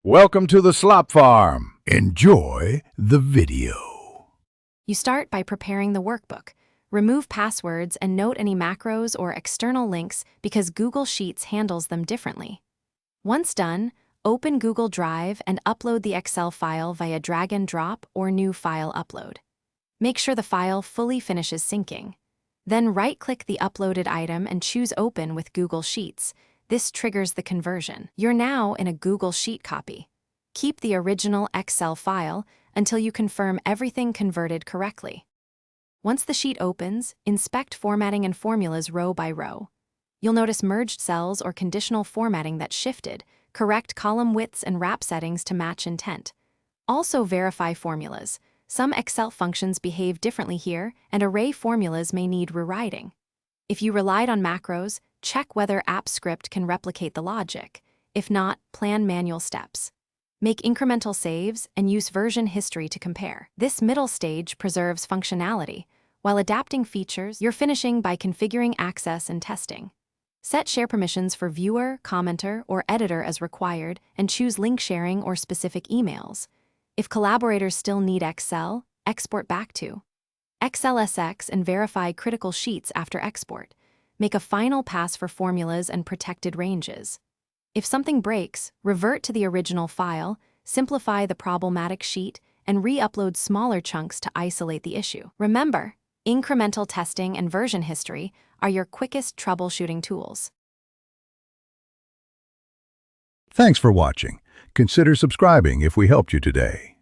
Welcome to the Slop Farm. Enjoy the video. You start by preparing the workbook. Remove passwords and note any macros or external links because Google Sheets handles them differently. Once done, open Google Drive and upload the Excel file via drag and drop or new file upload. Make sure the file fully finishes syncing. Then right-click the uploaded item and choose Open with Google Sheets. This triggers the conversion. You're now in a Google Sheet copy. Keep the original Excel file until you confirm everything converted correctly. Once the sheet opens, inspect formatting and formulas row by row. You'll notice merged cells or conditional formatting that shifted. Correct column widths and wrap settings to match intent. Also verify formulas. Some Excel functions behave differently here, and array formulas may need rewriting. If you relied on macros, check whether AppScript can replicate the logic. If not, plan manual steps. Make incremental saves and use version history to compare. This middle stage preserves functionality. While adapting features, you're finishing by configuring access and testing. Set share permissions for viewer, commenter, or editor as required, and choose link sharing or specific emails. If collaborators still need Excel, export back to XLSX and verify critical sheets after export. Make a final pass for formulas and protected ranges. If something breaks, revert to the original file, simplify the problematic sheet, and re-upload smaller chunks to isolate the issue. Remember, incremental testing and version history are your quickest troubleshooting tools. Thanks for watching. Consider subscribing if we helped you today.